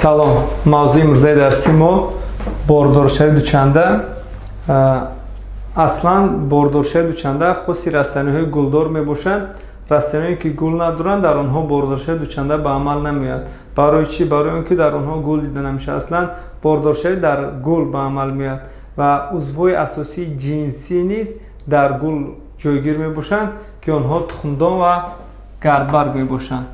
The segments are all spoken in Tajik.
Салом, мавзӯи имрӯзаи дарси мо бордоршави дучанда. Аслан бордоршави дучанда хуси растаниҳои гулдор мебошанд. Растаниҳое ки гул надоранд, дар онҳо бордоршави дучанда ба амал намеояд. Барои чӣ? Барои он ки дар онҳо гул дида намешавад. Аслан бордоршави дар гул ба амал меояд ва узвҳои асосии ҷинсӣ низ дар гул ҷойгир мебошанд, ки онҳо тухмдон ва гардбарг мебошанд.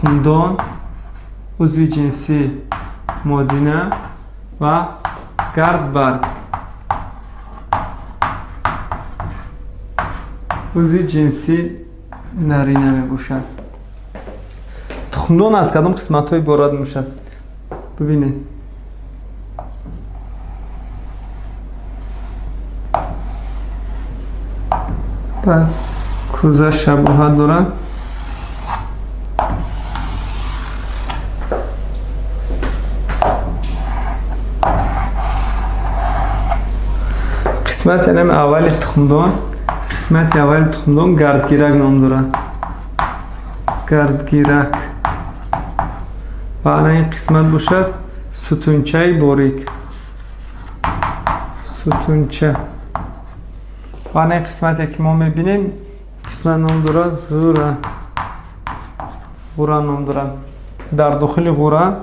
тухмдон, узви ҷинсӣ модина ва гардбарг, узви ҷинсӣ нарина мебошад. тухмдон аз кадом қисматҳо иборат мебошад? Бибинед. кӯза шабоҳат дорад. қисмати аввали тухмдон гардгирак ном дорад. Гардгирак. ва ана ин қисмат бошад сутунчаи борик. Сутунча. ва ана ин қисмате ки мо мебинем, қисмат ном дорад ғура. Ғура ном дорад. Дар дохили ғура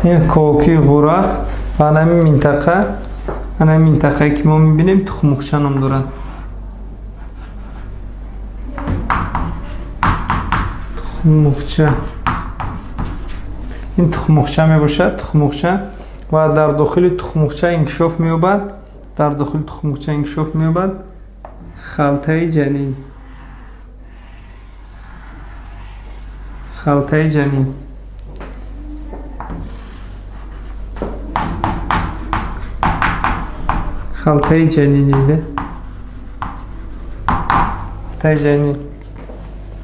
ин коки ғура аст ва ана минтақае ки мо мебинем тухмухча ном дорад. тухмухча. ин тухмухча мебошад. Тухмухча ва дар дохили тухмухча инкишоф меёбад. Халтаи ҷанин. Халтаи ҷанин. Халтаи ҷанинида. Халтаи ҷанин.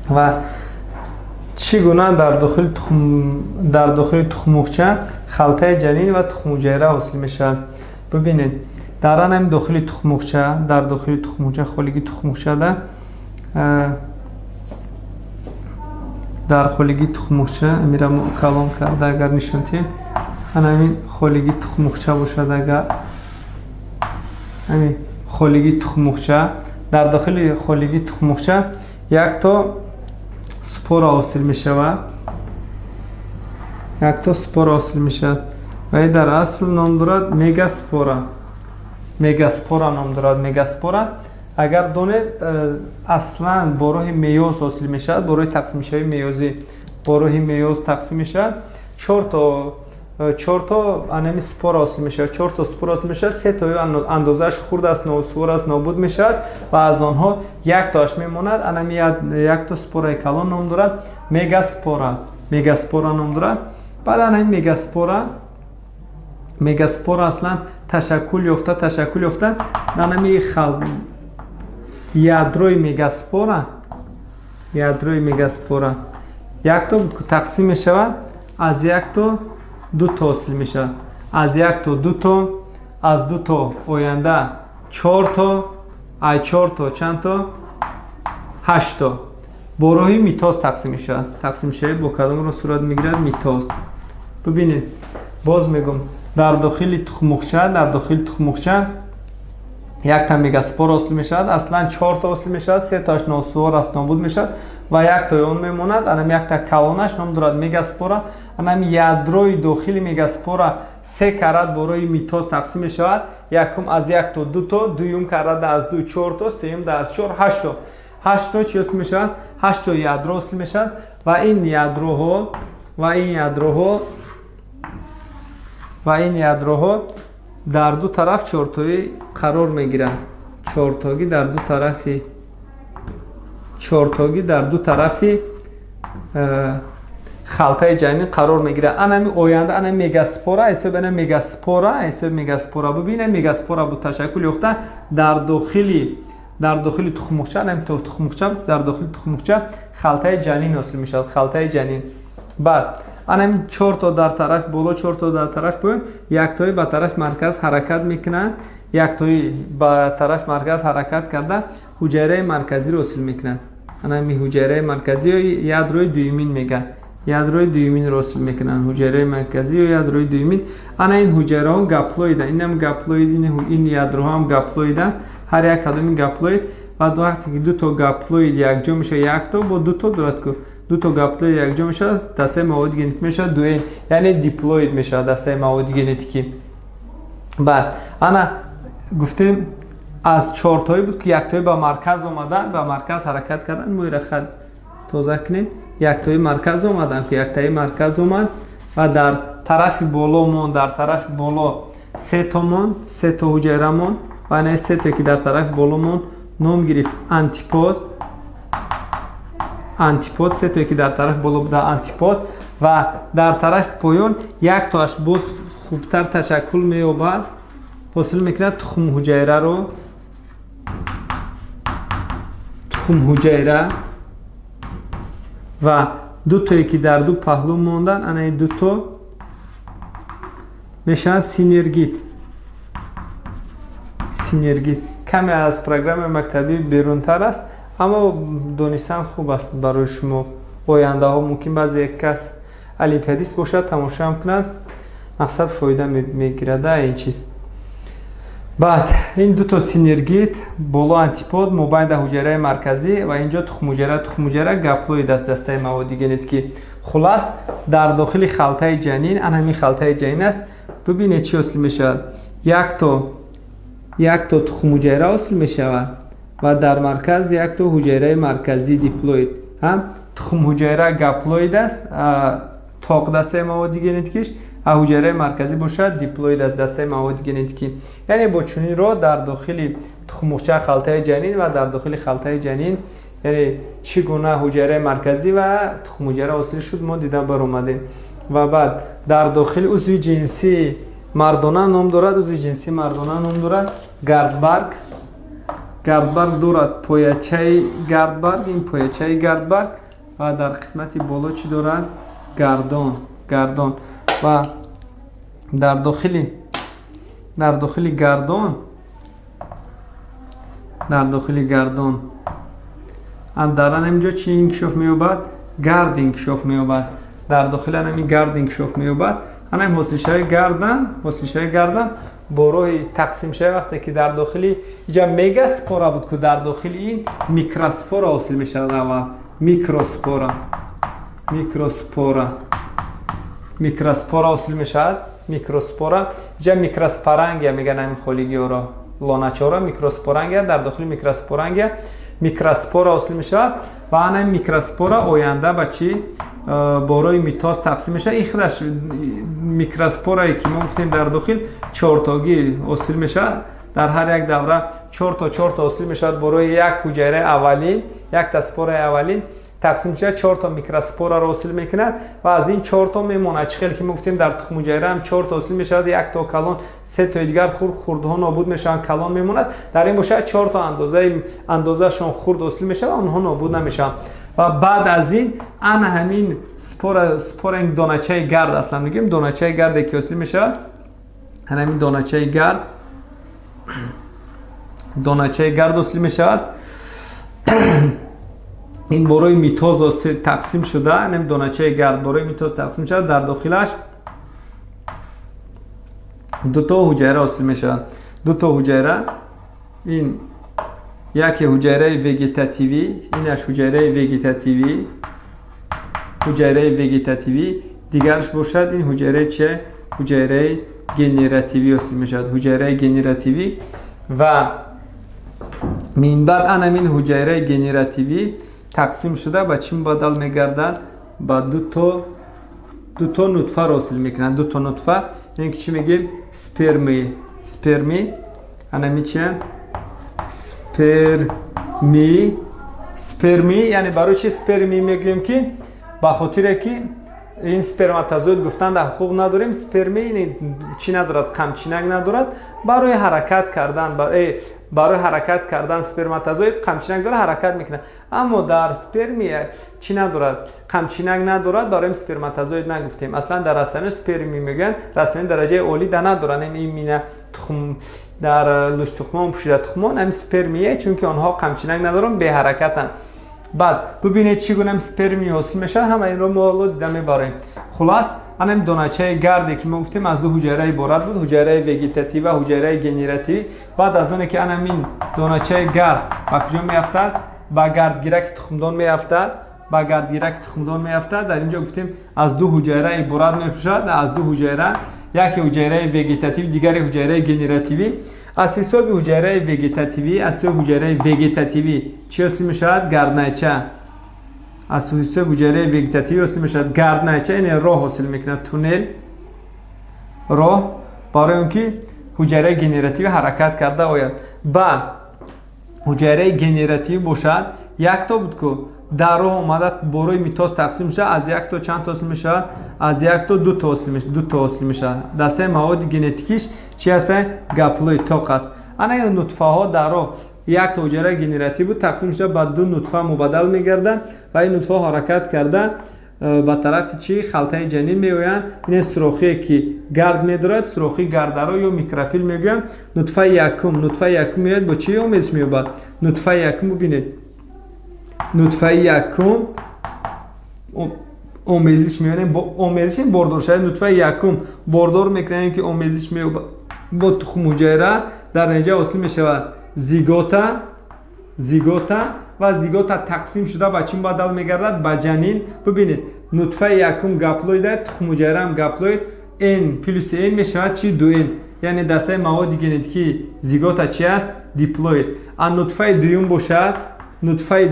ва чӣ гуна дар дохили тухмухча халтаи ҷанин ва тухмуҷайра ҳосил мешавад? Бибинед, дар ан дохили тухмухча, холиги тухмухча дар холиги тухмухча амира мо калон карда агар нишонтем, ана холиги тухмухча бошад. агар холиги тухмухча, дар дохили холиги тухмухча якто спора ҳосил мешавад. ва дар асл ном дорад мегаспора. Мегаспора агар донед аслан бо роҳи меёз ҳосил мешавад, бо роҳи тақсимшавии меёзӣ бо роҳи меёз тақсим мешавад. чорто анами спора ҳосил мешавад. се тои андозааш хурд аст, ноусвор аст, нобуд мешавад ва аз онҳо яктоаш мемонад. анами якто спораи калон ном дорад мегаспора ном дорад. баъд анами мегаспора аслан ташаккул ёфта анами ядрои мегаспора якто буд ки тақсим мешавад, аз якто дуто ҳосил мешавад. аз якто дуто, аз дуто оянда чорто, ай чорто чандто? ҳашто. бо роҳи митоз тақсим мешавад. тақсимшавӣ бо кадомро сурат мегирад? Митоз. бибинед, боз мегӯм, дар дохили тухмухча якта мегаспора ҳосил мешавад. аслан чорто ҳосил мешавад, се тааш носувор аст, нобуд мешавад ва яктои он мемонад. анам якта калонаш ном дорад мегаспора. анам ядрои дохили мегаспора се карат бо роҳи митоз тақсим мешавад. якум аз якто дуто, дуюм карат аз ду чорто, сеюм да аз чор ҳашто. ҳашто чӣ ҳосил мешавад? ҳашто ядро ҳосил мешавад ва ин ядроҳо дар ду тараф чортоӣ қарор мегиранд. чортоги дар ду тарафи халтаи ҷанин қарор мегирад. анами оянда ана мегаспора ҳисоби мегаспора бубинед, мегаспора бу ташаккул ёфта дар در داخل تخمچه نمیتونه تخمچه در داخل تخمچه خلطه جنین حاصل میشه خلطه جنین بعد انم 4 تا در طرف بالا 4 تا در طرف پایین یک تایی به طرف مرکز حرکت میکنن یک تایی به طرف مرکز حرکت کرده حجره مرکزی رو حاصل میکنن انم حجره مرکزی یا یادروی دویمین میگن یادروی دویمین رو حاصل میکنن حجره مرکزی یا یادروی دویمین انا این حجره ها گاپلوید اینم گاپلوید این یادروها هم گاپلوید هر یک کدوم گاپلوید بعد وقتی که دو تا گاپلوید یک جا میشه یک تا با دو تا درات کو دو تا گاپلوید یک جا میشه دسته مواد ژنتیک میشه دوئل یعنی دیپلوید میشه دسته مواد ژنتیکی بعد انا گفتیم از 4 تایی بود که یک تایی به مرکز اومدن به مرکز حرکت کردن مویر خط توضیح کنیم یک تایی مرکز اومدن که یک تایی مرکز اومد و در طرف بالامون در طرف بالا 3 تامون 3 تا حجره‌مون و نه 3 تا که در طرف بالامون نام گرفت انتیپود 3 تا که در طرف بالا بوده انتیپود و در طرف پایین یک تاش باز خوبتر تشکل مییابد حاصل میکنه تخم حجره رو تخم حجره و دو تایی که در دو پهلو موندن انا دو تا میشن سینرگیت کمی از پروگرام مکتبی بیرونتر است اما دونستن خوب است برای شما آینده ها ممکن بعضی یک کس الیمپیادیست باشد تماشا هم کند مقصد فایده میگیرد این چیز بعد این دو تا سینرگیت بالا انتیپود مابین در حجره مرکزی و اینجا تخم حجره گاپلوید است دسته مواد ژنتیکی خلاص در داخل خلطه جنین همین خلطه جنین است ببینید چی حاصل میشه یک تا تخم حجره حاصل میشود و در مرکز یک تا حجره مرکزی دیپلوید تخم حجره گاپلوید است تاق دسته مواد ژنتیکیش حجره مرکزی باشد دیپلوید از دسته مواد ژنتیکی یعنی با چنین رو در داخل تخمچه خلطه جنین و در داخل خلطه جنین یعنی چگونه حجره مرکزی و تخم حجره حاصل شد ما دیده بر اومدیم و بعد در داخل عضو جنسی مردانه نام دارد عضو جنسی مردانه نام دارد گردبرگ دارد پایچه گردبرگ این پایچه گردبرگ و در قسمت بالا چی دارد گردان و در داخل گردان اندران اینجا چی انکشاف مییابد گرد انکشاف مییابد در داخل همین گرد انکشاف مییابد همین حاصلشه گردن برای تقسیم شه وقتی که در داخل اینجا میگاسپورا بود که در داخل این میکروسپورا حاصل میشه اول میکروسپورا حاصل میشد میکروسپورا اینجا میکروسپورانگ میگن همین خالیگی را لانچورا میکروسپورانگ در داخل میکروسپورا حاصل میشد و همین میکروسپورا آینده به چی برای میتاز تقسیم میشه این خودش میکروسپورایی که ما گفتیم در داخل 4 تاگی حاصل میشه در هر یک دوره 4 تا حاصل میشه برای یک حجره اولین یک تا اسپور اولین تقسیم میشه 4 تا میکروسپورا را حاصل میکنه و از این 4 تا میمونه چه خیلی که ما گفتیم در تخم حجره هم 4 تا حاصل میشه یک تا کلون 3 تا دیگر خرد ها نابود میشن کلون میموند در این باشه 4 تا اندازه شون خرد حاصل میشه و اونها نابود نمیشن و بعد از این همین سپور این دانچه گرد اصلا میگیم دانچه گرد که حاصل میشه همین دانچه گرد حاصل میشه این برای میتوز تقسیم شده این دانچه گرد برای میتوز تقسیم شده در داخلش 2 تا حجره حاصل میشه 2 تا حجره این یک حجره وگتاتیوی اینش حجره وگتاتیوی دیگرش باشد این حجره چه حجره گنراتیوی حاصل میشد حجره گنراتیوی و من بعد این حجره گنراتیوی تقسیم شده به چی بدل میگردد با 2 تا نطفه حاصل میکنند 2 تا نطفه این که چی میگیم سپرمی انا چیه سپرمی یعنی برای چی سپرمی میگیم که به خاطر که این سپرماتوزوید گفتن در حقوق نداریم سپرمی چی ندارد قمچینک ندارد برای حرکت کردن برای برای حرکت کردن سپرماتوزوید قمچینک داره حرکت میکنه. اما در سپرمی چی ندارد؟ قمچینک ندارد. برای سپرماتوزوید نگفتیم. اصلا در رسانه سپرمی میگن رسانه درجه اولی ندارن. این مینه تخم در لوش تخمان پوشیده تخمان هم سپرمیه، چون که آنها قمچینک ندارن، به حرکتن. بعد ببینید چگونه سپرمی حاصل میشه، همه این رو ما دیده میبریم. خلاص انم دانچه گردی که ما گفتیم از دو حجره عبارت بود، حجره وگتاتیو و حجره گنراتیو. بعد از اون که انم این دانچه گرد به کجا میافتد؟ به گردگیرک تخمدان میافتد. به گردگیرک تخمدان میافتد. در اینجا گفتیم از دو حجره عبارت میباشد، از دو حجره، یکی حجره وگتاتیو دیگری حجره گنراتیوی. از حساب حجره وگتاتیوی، از حساب حجره وگتاتیوی چی حاصل میشود؟ گردنچه. از حساب حجره وگتاتیوی حاصل میشود گردنچه. این راه حاصل میکنه، تونل، راه، برای اونکه حجره گنراتیوی حرکت کرده آید. بعد حجره گنراتیوی باشد یک تا بود که در راه اومده بروی میتاز تقسیم میشه، از یک تا چند تا حاصل میشه؟ از یک تا دو تا حاصل میشه. دو تا حاصل میشه. دسته مواد ژنتیکیش چی هست؟ گپلوید تاق است. انا این نطفه ها در راه یک تا حجره گنراتیو بود تقسیم میشه، بعد دو نطفه مبادل میگردن و این نطفه حرکت کرده به طرف چی؟ خلطه جنین میآیند. این سوراخی که گرد میدارد، سوراخی گردرا یا میکروپیل میگن. نطفه یکم میاد با چی آمیزش مییابد؟ نطفه یکم ببینید، نطفه یکم آمیزش میونه، با آمیزش باردار شده. نطفه یکم باردار میکنه که آمیزش میونه با تخم حجره. در اینجا حاصل میشود زیگوتا و زیگوتا تقسیم شده به چی بدل میگردد؟ به جنین. ببینید نطفه یکم گپلوید، تخم حجره هم گپلوید. n پلس n میشود چی؟ 2n. یعنی دسته مواد ژنتیکی زیگوتا چی است؟ دیپلوید. ان نطفه دوم باشد، نطفه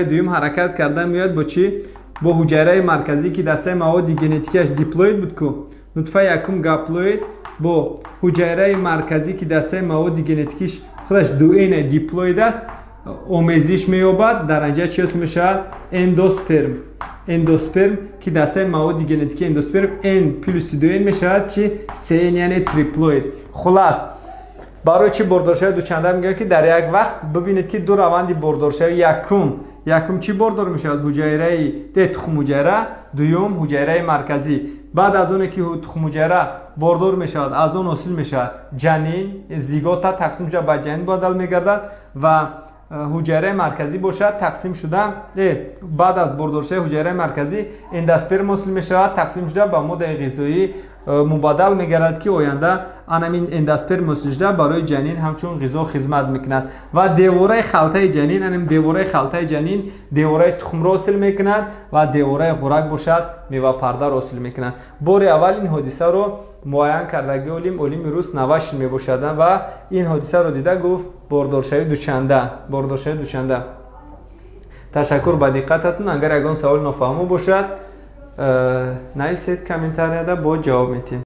دوم حرکت کرده میاد با چی؟ با حجره مرکزی که دسته مواد ژنتیکیش دیپلوید بود که نطفه یکم گپلوید با حجره مرکزی که دسته مواد ژنتیکیش خودش 2n دیپلوید است آمیزش مییابد. در اینجا چی حاصل میشه؟ اندوسپرم که دسته مواد ژنتیکی اندوسپرم n پلس 2n میشود چی؟ 3n یعنی تریپلوید. خلاص برای چی باردارشوی دوچنده میگه که در یک وقت ببینید که دو روند باردارشوی یکم چی باردار میشود؟ حجره تخم حجره، دوم حجره مرکزی. بعد از اون که تخم حجره باردار میشود، از اون حاصل میشود جنین، زیگوتا تقسیم میشه به جنین بدل میگردد و حجره مرکزی باشد تقسیم شده. بعد از باردارشوی حجره مرکزی اندوسپرم حاصل میشود تقسیم شده به مواد غذایی مبادل میگردد که آینده این اندوسپرم حاصل شده برای جنین همچون غذا خدمت میکند. و دیواره خلطه جنین، دیواره خلطه جنین دیواره تخم را حاصل میکند و دیواره خوراک باشد میوه پرده را حاصل میکند. بار اول این حادثه رو معاین کردگی علم روس نوشت میباشد و این حادثه رو دیده گفت باردارشوی دوچنده. تشکر به دقتتون. اگر اگه سوال نفهمو باشد نویسید کامنتاری با جواب میتیم.